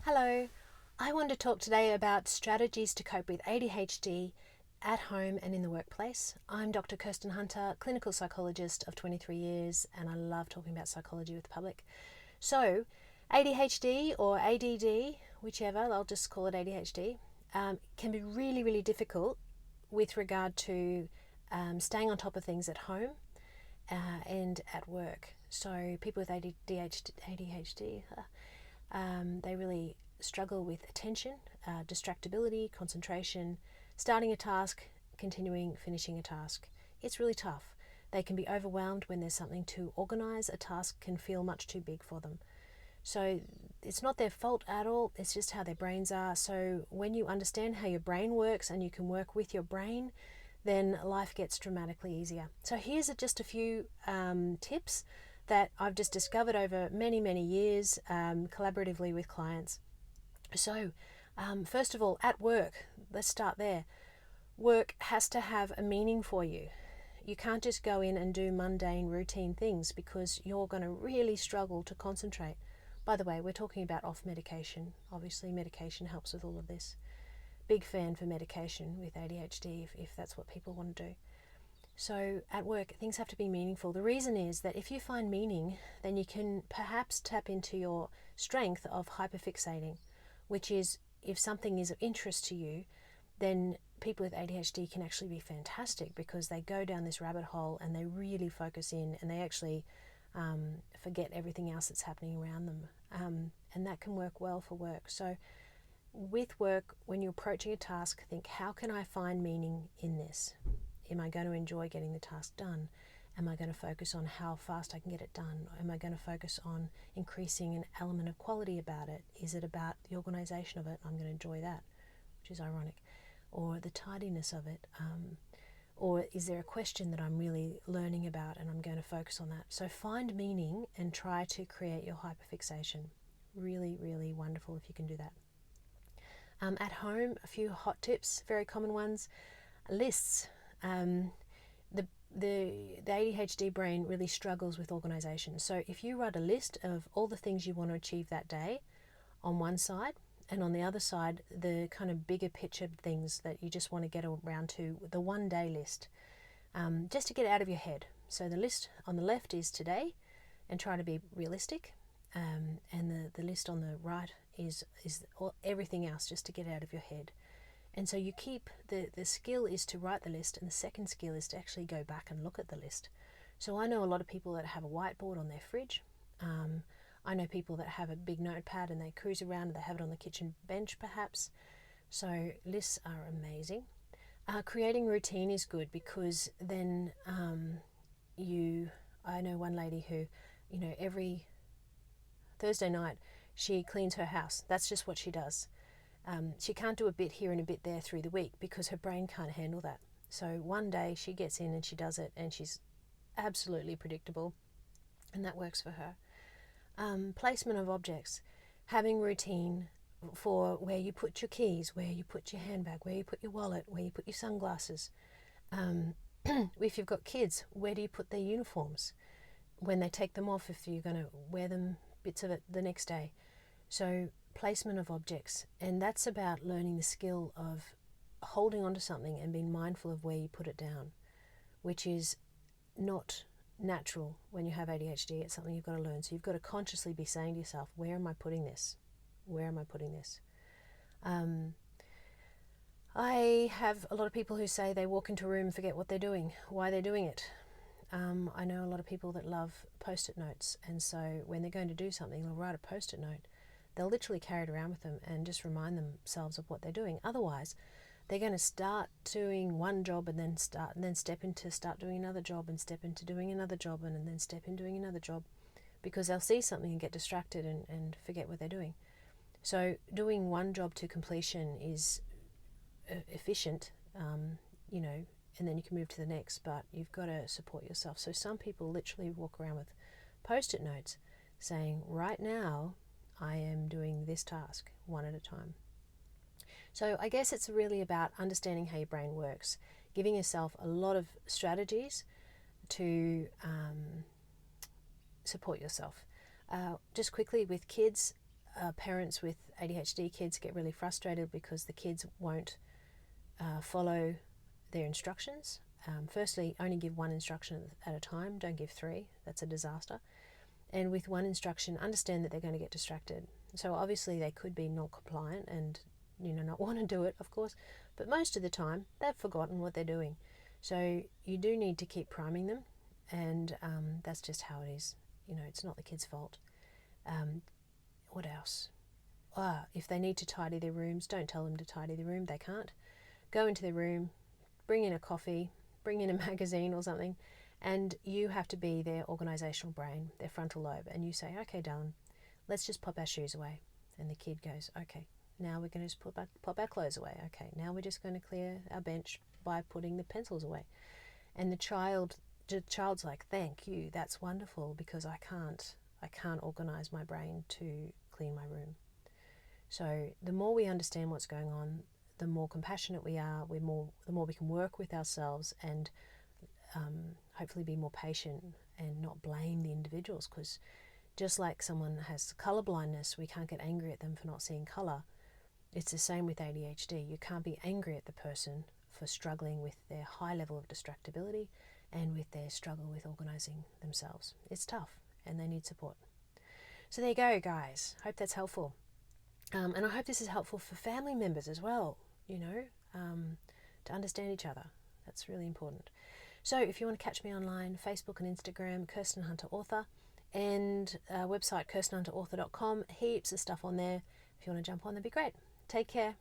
Hello, I want to talk today about strategies to cope with ADHD at home and in the workplace. I'm Dr. Kirsten Hunter, clinical psychologist of 23 years, and I love talking about psychology with the public. So, ADHD or ADD, whichever, I'll just call it ADHD, can be really, really difficult with regard to staying on top of things at home and at work. So, people with ADHD, they really struggle with attention, distractibility, concentration, starting a task, continuing, finishing a task. It's really tough. They can be overwhelmed when there's something to organise. A task can feel much too big for them. So it's not their fault at all, it's just how their brains are. So when you understand how your brain works and you can work with your brain, then life gets dramatically easier. So here's just a few tips that I've just discovered over many, many years collaboratively with clients. So, first of all, at work, let's start there. Work has to have a meaning for you. You can't just go in and do mundane, routine things because you're going to really struggle to concentrate. By the way, we're talking about off medication. Obviously, medication helps with all of this. Big fan for medication with ADHD if that's what people want to do. So at work, things have to be meaningful. The reason is that if you find meaning, then you can perhaps tap into your strength of hyperfixating, which is if something is of interest to you, then people with ADHD can actually be fantastic because they go down this rabbit hole and they really focus in and they actually forget everything else that's happening around them. And that can work well for work. So with work, when you're approaching a task, think, how can I find meaning in this? Am I going to enjoy getting the task done? Am I going to focus on how fast I can get it done? Am I going to focus on increasing an element of quality about it? Is it about the organisation of it? I'm going to enjoy that, which is ironic. Or the tidiness of it. Or is there a question that I'm really learning about and I'm going to focus on that? So find meaning and try to create your hyperfixation. Really, really wonderful if you can do that. At home, a few hot tips, very common ones. Lists. The ADHD brain really struggles with organisation. So if you write a list of all the things you want to achieve that day on one side, and on the other side, the kind of bigger picture things that you just want to get around to, the one day list, just to get it out of your head. So the list on the left is today, and try to be realistic, and the list on the right is everything else, just to get it out of your head. And so you keep, the skill is to write the list, and the second skill is to actually go back and look at the list. So I know a lot of people that have a whiteboard on their fridge. I know people that have a big notepad and they cruise around and they have it on the kitchen bench perhaps. So lists are amazing. Creating routine is good because then I know one lady who, every Thursday night she cleans her house. That's just what she does. She can't do a bit here and a bit there through the week because her brain can't handle that. So one day she gets in and she does it and she's absolutely predictable, and that works for her. Placement of objects. Having routine for where you put your keys, where you put your handbag, where you put your wallet, where you put your sunglasses. If you've got kids, where do you put their uniforms? When they take them off, if you're going to wear them, bits of it the next day. So placement of objects, and that's about learning the skill of holding onto something and being mindful of where you put it down, which is not natural when you have ADHD. It's something you've got to learn. So you've got to consciously be saying to yourself, where am I putting this? Where am I putting this? I have a lot of people who say they walk into a room and forget what they're doing, why they're doing it. I know a lot of people that love post-it notes, and so when they're going to do something, they'll write a post-it note. They'll literally carry it around with them and just remind themselves of what they're doing. Otherwise, they're going to start doing one job and then step into start doing another job and step into doing another job and then step in doing another job, because they'll see something and get distracted and forget what they're doing. So doing one job to completion is efficient, and then you can move to the next, but you've got to support yourself. So some people literally walk around with post-it notes saying, right now I am doing this task one at a time. So I guess it's really about understanding how your brain works, giving yourself a lot of strategies to support yourself. Just quickly with kids, parents with ADHD kids get really frustrated because the kids won't follow their instructions. Firstly, only give one instruction at a time, don't give three, that's a disaster. And with one instruction, understand that they're going to get distracted. So obviously they could be non-compliant and not want to do it, of course, but most of the time they've forgotten what they're doing. So you do need to keep priming them, and that's just how it is. It's not the kid's fault. What else? If they need to tidy their rooms, don't tell them to tidy the room. They can't. Go into their room, bring in a coffee, bring in a magazine or something, and you have to be their organisational brain, their frontal lobe, and you say, okay, darling, let's just pop our shoes away. And the kid goes, okay, now we're going to just pop our clothes away. Okay, now we're just going to clear our bench by putting the pencils away. And the child's like, thank you, that's wonderful, because I can't organise my brain to clean my room. So the more we understand what's going on, the more compassionate we are, the more we can work with ourselves and hopefully be more patient and not blame the individuals, because just like someone has colour blindness, we can't get angry at them for not seeing colour. It's the same with ADHD. You can't be angry at the person for struggling with their high level of distractibility and with their struggle with organising themselves. It's tough and they need support. So there you go, guys. Hope that's helpful. And I hope this is helpful for family members as well, to understand each other. That's really important. So if you want to catch me online, Facebook and Instagram, Kirsten Hunter Author, and website kirstenhunterauthor.com. Heaps of stuff on there. If you want to jump on, that'd be great. Take care.